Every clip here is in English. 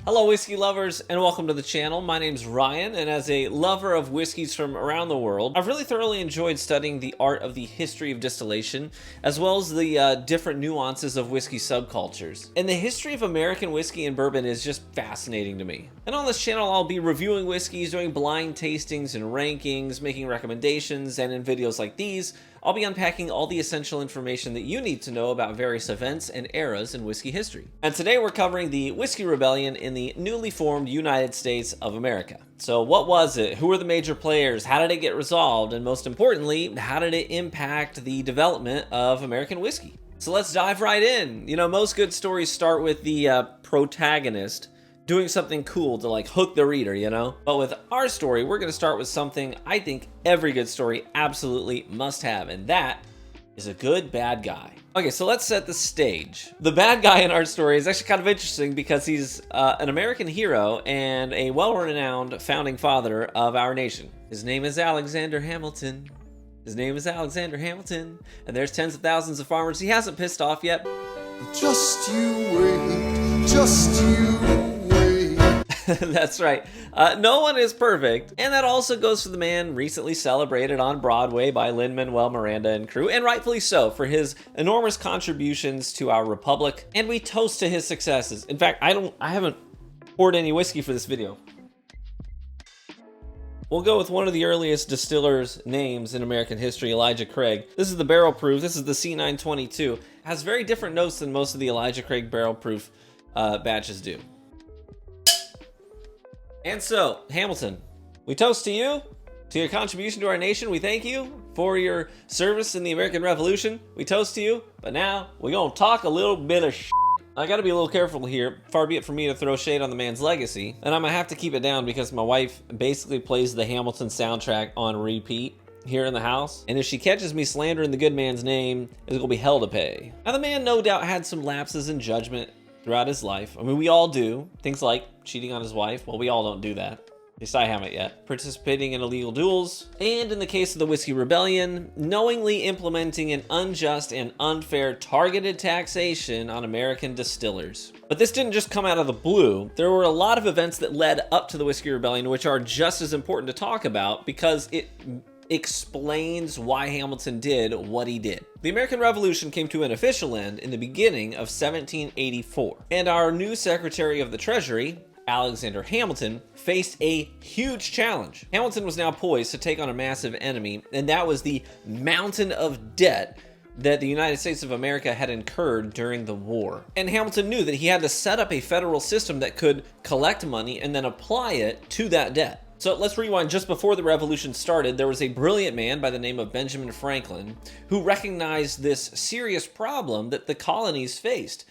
Hello whiskey lovers and welcome to the channel. My name's Ryan, and as a lover of whiskeys from around the world, I've really thoroughly enjoyed studying the art of the history of distillation, as well as the different nuances of whiskey subcultures. And the history of American whiskey and bourbon is just fascinating to me. And on this channel, I'll be reviewing whiskeys, doing blind tastings and rankings, making recommendations, and in videos like these, I'll be unpacking all the essential information that you need to know about various events and eras in whiskey history. And today we're covering the Whiskey Rebellion in the newly formed United States of America. So what was it? Who were the major players? How did it get resolved? And most importantly, how did it impact the development of American whiskey? So let's dive right in. You know, most good stories start with the protagonist doing something cool to like hook the reader, you know? But with our story, we're gonna start with something I think every good story absolutely must have, and that is a good bad guy. Okay, so let's set the stage. The bad guy in our story is actually kind of interesting because he's an American hero and a well-renowned founding father of our nation. His name is Alexander Hamilton. His name is Alexander Hamilton, and there's tens of thousands of farmers he hasn't pissed off yet. Just you wait, just you wait. That's right. No one is perfect. And that also goes for the man recently celebrated on Broadway by Lin-Manuel Miranda and crew, and rightfully so, for his enormous contributions to our republic. And we toast to his successes. In fact, I haven't poured any whiskey for this video. We'll go with one of the earliest distillers' names in American history, Elijah Craig. This is the barrel proof. This is the C922. It has very different notes than most of the Elijah Craig barrel proof batches do. And so, Hamilton, we toast to you, to your contribution to our nation. We thank you for your service in the American Revolution. We toast to you, but now we're gonna talk a little bit of shit. I gotta be a little careful here. Far be it from me to throw shade on the man's legacy, and I'm gonna have to keep it down because my wife basically plays the Hamilton soundtrack on repeat here in the house, and if she catches me slandering the good man's name, it's gonna be hell to pay. Now, the man no doubt had some lapses in judgment throughout his life. I mean, we all do. Things like cheating on his wife. Well, we all don't do that. At least I haven't yet. Participating in illegal duels. And in the case of the Whiskey Rebellion, knowingly implementing an unjust and unfair targeted taxation on American distillers. But this didn't just come out of the blue. There were a lot of events that led up to the Whiskey Rebellion, which are just as important to talk about because it explains why Hamilton did what he did. The American Revolution came to an official end in the beginning of 1784, and our new Secretary of the Treasury, Alexander Hamilton, faced a huge challenge. Hamilton was now poised to take on a massive enemy, and that was the mountain of debt that the United States of America had incurred during the war. And Hamilton knew that he had to set up a federal system that could collect money and then apply it to that debt. So let's rewind. Just before the revolution started, there was a brilliant man by the name of Benjamin Franklin who recognized this serious problem that the colonies faced.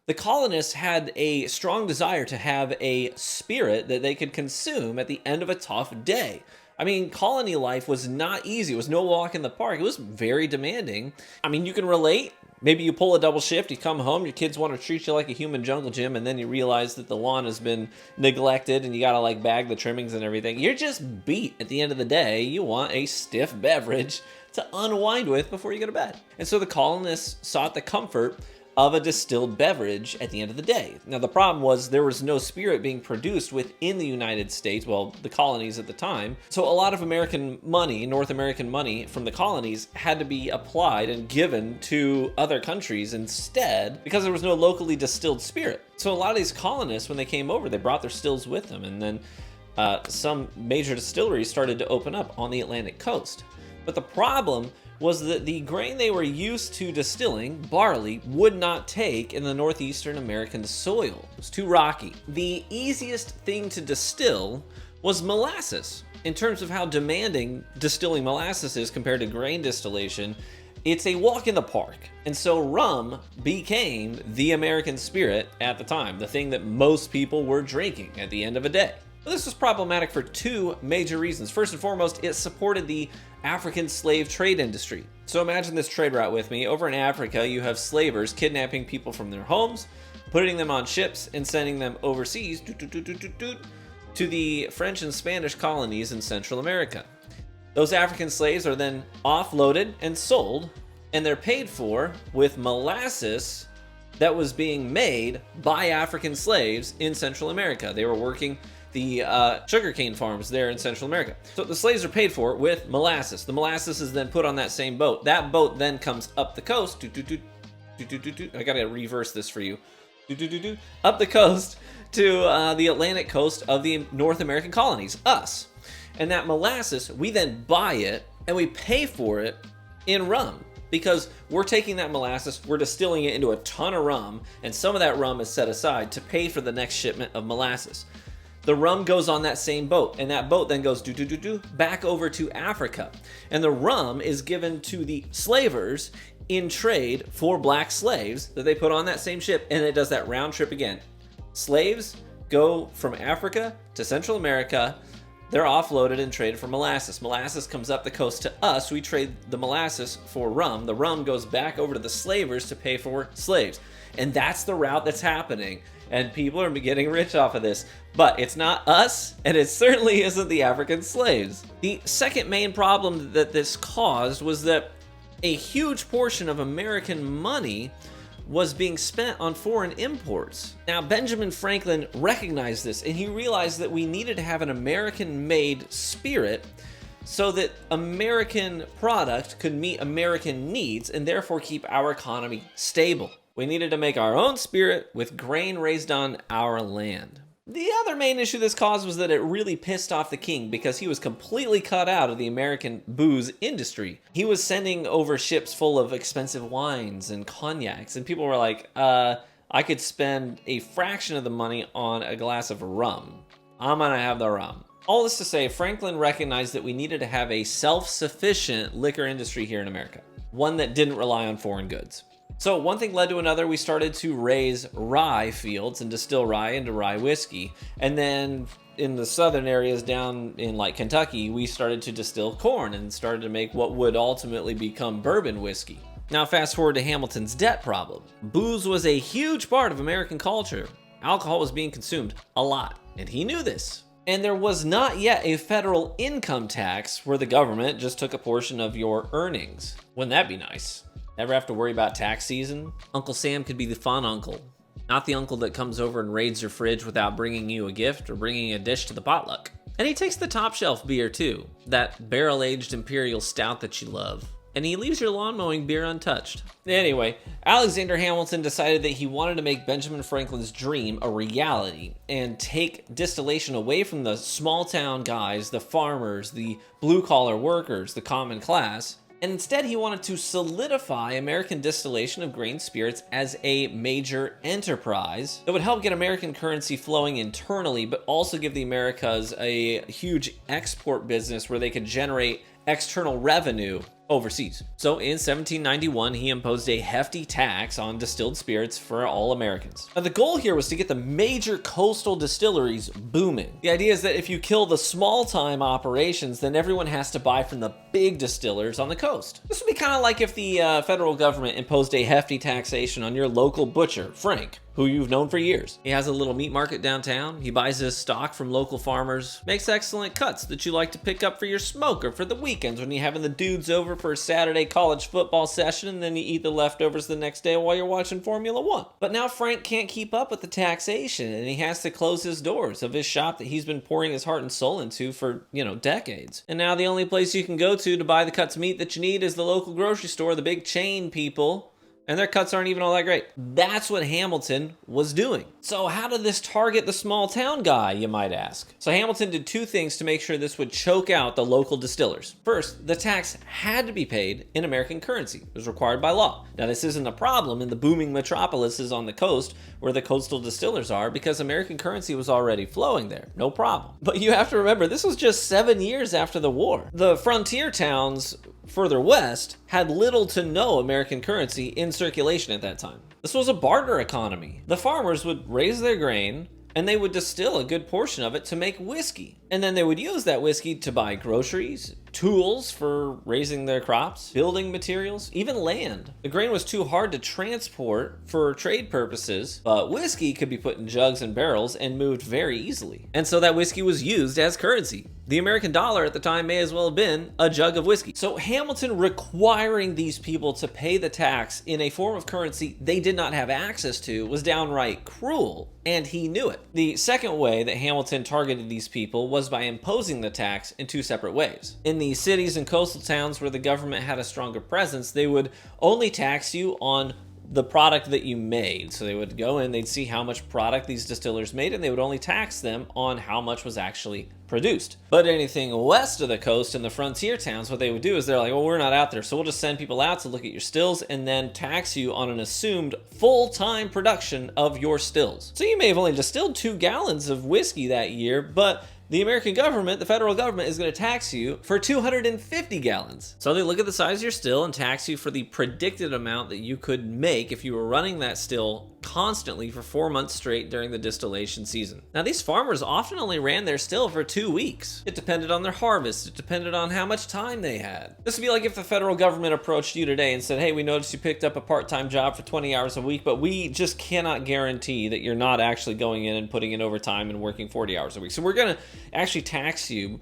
The colonists had a strong desire to have a spirit that they could consume at the end of a tough day. I mean, colony life was not easy. It was no walk in the park. It was very demanding. I mean, you can relate. Maybe you pull a double shift, you come home, your kids want to treat you like a human jungle gym, and then you realize that the lawn has been neglected and you gotta like bag the trimmings and everything. You're just beat at the end of the day. You want a stiff beverage to unwind with before you go to bed. And so the colonists sought the comfort of a distilled beverage at the end of the day. Now, the problem was there was no spirit being produced within the United States, well, the colonies at the time. So a lot of American money, North American money from the colonies had to be applied and given to other countries instead because there was no locally distilled spirit. So a lot of these colonists, when they came over, they brought their stills with them, and then some major distilleries started to open up on the Atlantic coast. But the problem was that the grain they were used to distilling, barley, would not take in the northeastern American soil. It was too rocky. The easiest thing to distill was molasses. In terms of how demanding distilling molasses is compared to grain distillation, it's a walk in the park. And so rum became the American spirit at the time, the thing that most people were drinking at the end of a day. Well, this was problematic for two major reasons. First and foremost, it supported the African slave trade industry. So imagine this trade route with me. Over in Africa, you have slavers kidnapping people from their homes, putting them on ships, and sending them overseas to the French and Spanish colonies in Central America. Those African slaves are then offloaded and sold, and they're paid for with molasses that was being made by African slaves in Central America. They were working the sugarcane farms there in Central America. So the slaves are paid for with molasses. The molasses is then put on that same boat. That boat then comes up the coast. I gotta reverse this for you. Up the coast to the Atlantic coast of the North American colonies, us. And that molasses, we then buy it and we pay for it in rum. Because we're taking that molasses, we're distilling it into a ton of rum, and some of that rum is set aside to pay for the next shipment of molasses. The rum goes on that same boat, and that boat then goes back over to Africa. And the rum is given to the slavers in trade for black slaves that they put on that same ship, and it does that round trip again. Slaves go from Africa to Central America. They're offloaded and traded for molasses. Molasses comes up the coast to us. We trade the molasses for rum. The rum goes back over to the slavers to pay for slaves. And that's the route that's happening. And people are getting rich off of this. But it's not us, and it certainly isn't the African slaves. The second main problem that this caused was that a huge portion of American money was being spent on foreign imports. Now, Benjamin Franklin recognized this, and he realized that we needed to have an American-made spirit so that American product could meet American needs and therefore keep our economy stable. We needed to make our own spirit with grain raised on our land. The other main issue this caused was that it really pissed off the king because he was completely cut out of the American booze industry. He was sending over ships full of expensive wines and cognacs, and people were like, I could spend a fraction of the money on a glass of rum. I'm gonna have the rum. All this to say, Franklin recognized that we needed to have a self-sufficient liquor industry here in America, one that didn't rely on foreign goods. So one thing led to another. We started to raise rye fields and distill rye into rye whiskey. And then in the southern areas down in like Kentucky, we started to distill corn and started to make what would ultimately become bourbon whiskey. Now fast forward to Hamilton's debt problem. Booze was a huge part of American culture. Alcohol was being consumed a lot, and he knew this. And there was not yet a federal income tax where the government just took a portion of your earnings. Wouldn't that be nice? Never have to worry about tax season. Uncle Sam could be the fun uncle, not the uncle that comes over and raids your fridge without bringing you a gift or bringing a dish to the potluck. And he takes the top shelf beer too, that barrel-aged imperial stout that you love. And he leaves your lawn mowing beer untouched. Anyway, Alexander Hamilton decided that he wanted to make Benjamin Franklin's dream a reality and take distillation away from the small town guys, the farmers, the blue-collar workers, the common class. And instead, he wanted to solidify American distillation of grain spirits as a major enterprise that would help get American currency flowing internally, but also give the Americas a huge export business where they could generate external revenue overseas. So in 1791, he imposed a hefty tax on distilled spirits for all Americans. Now the goal here was to get the major coastal distilleries booming. The idea is that if you kill the small time operations, then everyone has to buy from the big distillers on the coast. This would be kind of like if the federal government imposed a hefty taxation on your local butcher, Frank, who you've known for years. He has a little meat market downtown. He buys his stock from local farmers, makes excellent cuts that you like to pick up for your smoke or for the weekends when you're having the dudes over for a Saturday college football session, and then you eat the leftovers the next day while you're watching Formula One. But now Frank can't keep up with the taxation, and he has to close his doors of his shop that he's been pouring his heart and soul into for, decades. And now the only place you can go to buy the cuts of meat that you need is the local grocery store, the big chain people. And their cuts aren't even all that great. That's what Hamilton was doing. So how did this target the small town guy, you might ask? So Hamilton did two things to make sure this would choke out the local distillers. First, the tax had to be paid in American currency. It was required by law. Now this isn't a problem in the booming metropolises on the coast where the coastal distillers are because American currency was already flowing there. No problem. But you have to remember, this was just 7 years after the war. The frontier towns further west had little to no American currency in circulation at that time. This was a barter economy. The farmers would raise their grain and they would distill a good portion of it to make whiskey. And then they would use that whiskey to buy groceries, tools for raising their crops, building materials, even land. The grain was too hard to transport for trade purposes, but whiskey could be put in jugs and barrels and moved very easily. And so that whiskey was used as currency. The American dollar at the time may as well have been a jug of whiskey. So Hamilton requiring these people to pay the tax in a form of currency they did not have access to was downright cruel, and he knew it. The second way that Hamilton targeted these people was by imposing the tax in two separate ways. In the cities and coastal towns where the government had a stronger presence, they would only tax you on the product that you made. So they would go in, they'd see how much product these distillers made, and they would only tax them on how much was actually produced. But anything west of the coast in the frontier towns, what they would do is they're like, well, we're not out there, so we'll just send people out to look at your stills and then tax you on an assumed full-time production of your stills. So you may have only distilled 2 gallons of whiskey that year, but the American government, the federal government, is going to tax you for 250 gallons. So they look at the size of your still and tax you for the predicted amount that you could make if you were running that still constantly for 4 months straight during the distillation season. Now, these farmers often only ran their still for 2 weeks. It depended on their harvest. It depended on how much time they had. This would be like if the federal government approached you today and said, hey, we noticed you picked up a part-time job for 20 hours a week, but we just cannot guarantee that you're not actually going in and putting in overtime and working 40 hours a week. So we're going to actually tax you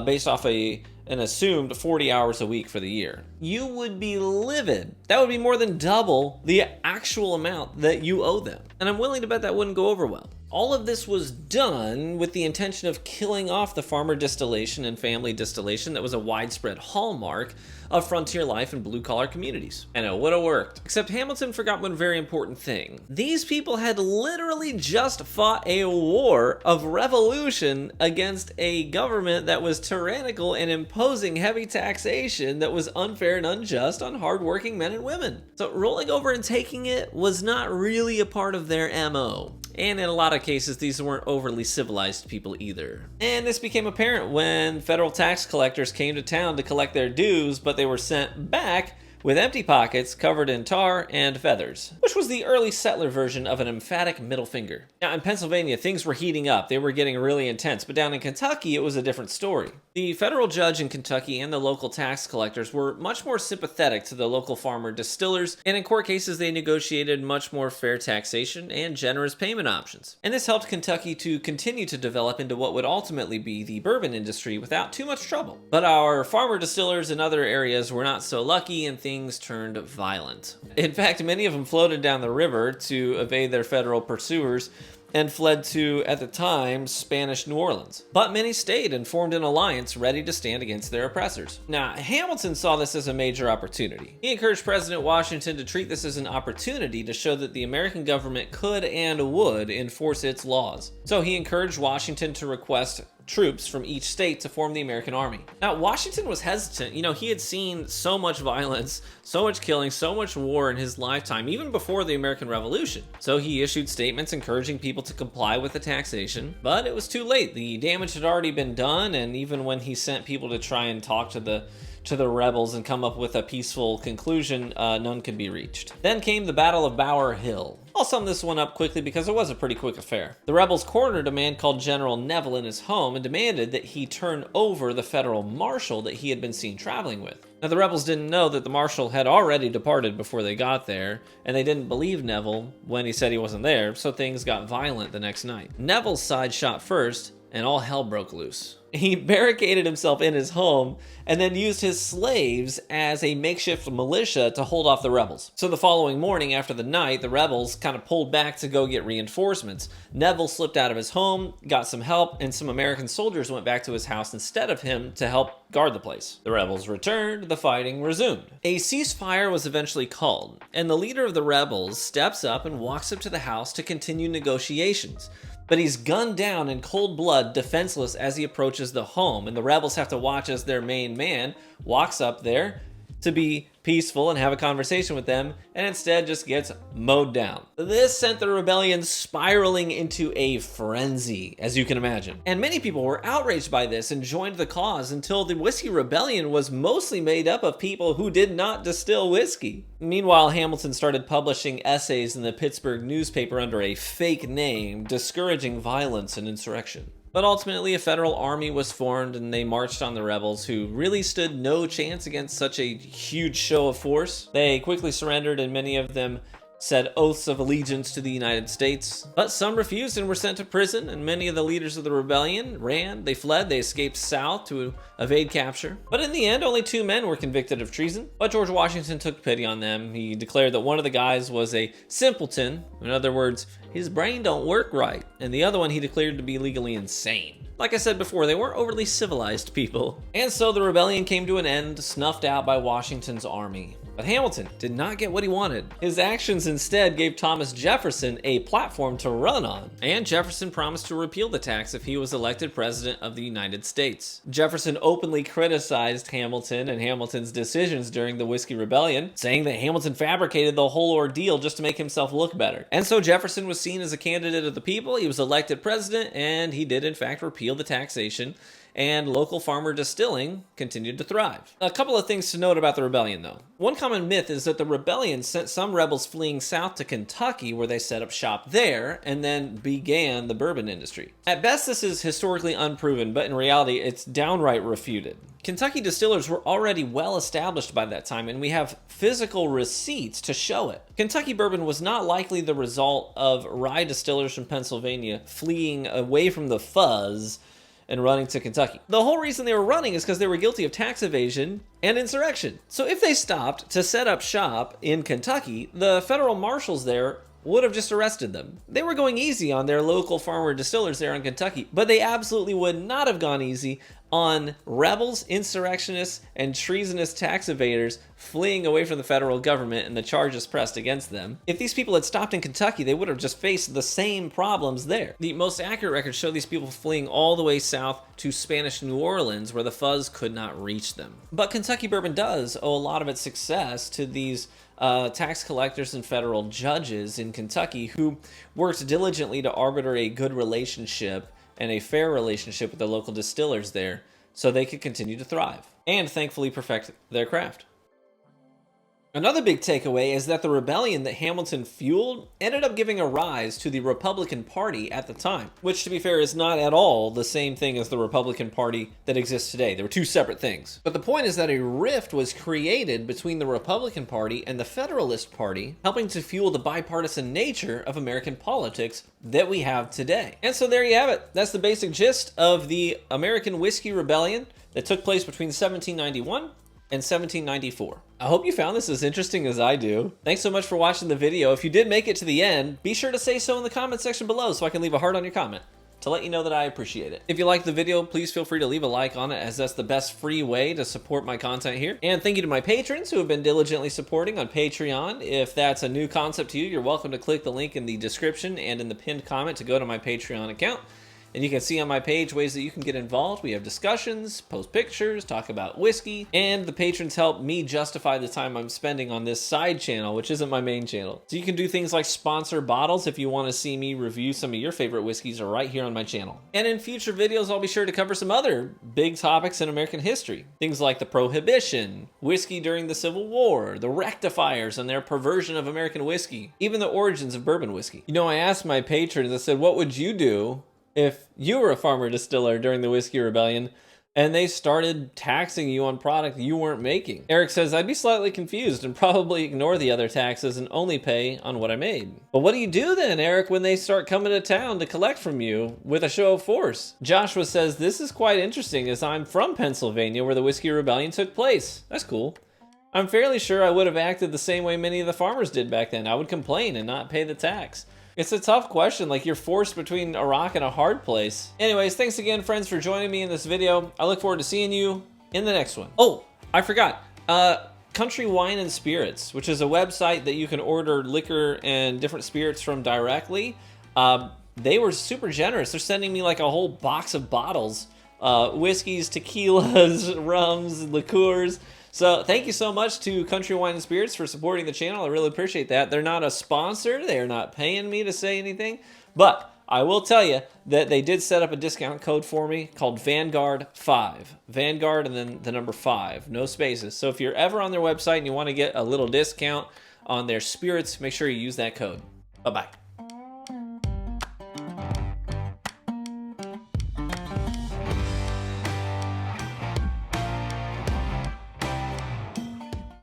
based off an assumed 40 hours a week for the year. You would be livid. That would be more than double the actual amount that you owe them. And I'm willing to bet that wouldn't go over well. All of this was done with the intention of killing off the farmer distillation and family distillation that was a widespread hallmark of frontier life in blue-collar communities. And it would have worked. Except Hamilton forgot one very important thing. These people had literally just fought a war of revolution against a government that was tyrannical and imposing heavy taxation that was unfair and unjust on hardworking men and women. So rolling over and taking it was not really a part of their MO. And in a lot of cases, these weren't overly civilized people either. And this became apparent when federal tax collectors came to town to collect their dues, but they were sent back with empty pockets covered in tar and feathers, which was the early settler version of an emphatic middle finger. Now, in Pennsylvania, things were heating up. They were getting really intense, but down in Kentucky, it was a different story. The federal judge in Kentucky and the local tax collectors were much more sympathetic to the local farmer distillers, and in court cases, they negotiated much more fair taxation and generous payment options. And this helped Kentucky to continue to develop into what would ultimately be the bourbon industry without too much trouble. But our farmer distillers in other areas were not so lucky, and things turned violent. In fact, many of them floated down the river to evade their federal pursuers and fled to, at the time, Spanish New Orleans. But many stayed and formed an alliance ready to stand against their oppressors. Now, Hamilton saw this as a major opportunity. He encouraged President Washington to treat this as an opportunity to show that the American government could and would enforce its laws. So he encouraged Washington to request troops from each state to form the American army. Now, Washington was hesitant. He had seen so much violence, so much killing, so much war in his lifetime, even before the American Revolution. So he issued statements encouraging people to comply with the taxation, but it was too late. The damage had already been done, and even when he sent people to try and talk to the rebels and come up with a peaceful conclusion, none could be reached. Then came the Battle of Bower Hill. I'll sum this one up quickly because it was a pretty quick affair. The rebels cornered a man called General Neville in his home and demanded that he turn over the federal marshal that he had been seen traveling with. Now, the rebels didn't know that the marshal had already departed before they got there, and they didn't believe Neville when he said he wasn't there, so things got violent the next night. Neville's side shot first, and all hell broke loose. He barricaded himself in his home and then used his slaves as a makeshift militia to hold off the rebels. So the following morning after the night, the rebels kind of pulled back to go get reinforcements. Neville slipped out of his home, got some help, and some American soldiers went back to his house instead of him to help guard the place. The rebels returned, the fighting resumed. A ceasefire was eventually called, and the leader of the rebels steps up and walks up to the house to continue negotiations. But he's gunned down in cold blood, defenseless as he approaches the home, and the rebels have to watch as their main man walks up there to be peaceful and have a conversation with them, and instead just gets mowed down. This sent the rebellion spiraling into a frenzy, as you can imagine. And many people were outraged by this and joined the cause until the Whiskey Rebellion was mostly made up of people who did not distill whiskey. Meanwhile, Hamilton started publishing essays in the Pittsburgh newspaper under a fake name, discouraging violence and insurrection. But ultimately, a federal army was formed and they marched on the rebels, who really stood no chance against such a huge show of force. They quickly surrendered and many of them said oaths of allegiance to the United States. But some refused and were sent to prison, and many of the leaders of the rebellion ran, they fled, they escaped south to evade capture. But in the end, only 2 men were convicted of treason. But George Washington took pity on them. He declared that one of the guys was a simpleton. In other words, his brain don't work right. And the other one he declared to be legally insane. Like I said before, they weren't overly civilized people. And so the rebellion came to an end, snuffed out by Washington's army. But Hamilton did not get what he wanted. His actions instead gave Thomas Jefferson a platform to run on. And Jefferson promised to repeal the tax if he was elected president of the United States. Jefferson openly criticized Hamilton and Hamilton's decisions during the Whiskey Rebellion, saying that Hamilton fabricated the whole ordeal just to make himself look better. And so Jefferson was seen as a candidate of the people, he was elected president, and he did in fact repeal the taxation, and local farmer distilling continued to thrive. A couple of things to note about the rebellion though. One common myth is that the rebellion sent some rebels fleeing south to Kentucky where they set up shop there and then began the bourbon industry. At best this is historically unproven, but in reality it's downright refuted. Kentucky distillers were already well established by that time, and we have physical receipts to show it. Kentucky bourbon was not likely the result of rye distillers from Pennsylvania fleeing away from the fuzz and running to Kentucky. The whole reason they were running is because they were guilty of tax evasion and insurrection. So if they stopped to set up shop in Kentucky, the federal marshals there would have just arrested them. They were going easy on their local farmer distillers there in Kentucky, but they absolutely would not have gone easy on rebels, insurrectionists, and treasonous tax evaders fleeing away from the federal government and the charges pressed against them. If these people had stopped in Kentucky, they would have just faced the same problems there. The most accurate records show these people fleeing all the way south to Spanish New Orleans, where the fuzz could not reach them. But Kentucky bourbon does owe a lot of its success to these tax collectors and federal judges in Kentucky who worked diligently to arbiter a good relationship and a fair relationship with the local distillers there so they could continue to thrive and thankfully perfect their craft. Another big takeaway is that the rebellion that Hamilton fueled ended up giving a rise to the Republican Party at the time, which to be fair is not at all the same thing as the Republican Party that exists today. They were two separate things. But the point is that a rift was created between the Republican Party and the Federalist Party, helping to fuel the bipartisan nature of American politics that we have today. And so there you have it. That's the basic gist of the American Whiskey Rebellion that took place between 1791 and 1794. I hope you found this as interesting as I do. Thanks so much for watching the video. If you did make it to the end, be sure to say so in the comment section below so I can leave a heart on your comment to let you know that I appreciate it. If you liked the video, please feel free to leave a like on it, as that's the best free way to support my content here. And thank you to my patrons who have been diligently supporting on Patreon. If that's a new concept to you, you're welcome to click the link in the description and in the pinned comment to go to my Patreon account. And you can see on my page ways that you can get involved. We have discussions, post pictures, talk about whiskey, and the patrons help me justify the time I'm spending on this side channel, which isn't my main channel. So you can do things like sponsor bottles if you want to see me review some of your favorite whiskeys are right here on my channel. And in future videos, I'll be sure to cover some other big topics in American history. Things like the Prohibition, whiskey during the Civil War, the rectifiers and their perversion of American whiskey, even the origins of bourbon whiskey. You know, I asked my patrons, I said, what would you do if you were a farmer distiller during the Whiskey Rebellion and they started taxing you on product you weren't making? Eric says, I'd be slightly confused and probably ignore the other taxes and only pay on what I made. But what do you do then, Eric, when they start coming to town to collect from you with a show of force? Joshua says, this is quite interesting as I'm from Pennsylvania where the Whiskey Rebellion took place. That's cool. I'm fairly sure I would have acted the same way many of the farmers did back then. I would complain and not pay the tax. It's a tough question, like you're forced between a rock and a hard place. Anyways, thanks again, friends, for joining me in this video. I look forward to seeing you in the next one. Oh, I forgot. Country Wine and Spirits, which is a website that you can order liquor and different spirits from directly. They were super generous. They're sending me like a whole box of bottles. Whiskeys, tequilas, rums, liqueurs. So thank you so much to Country Wine and Spirits for supporting the channel. I really appreciate that. They're not a sponsor. They're not paying me to say anything. But I will tell you that they did set up a discount code for me called Vanguard 5. Vanguard and then the number 5. No spaces. So if you're ever on their website and you want to get a little discount on their spirits, make sure you use that code. Bye-bye.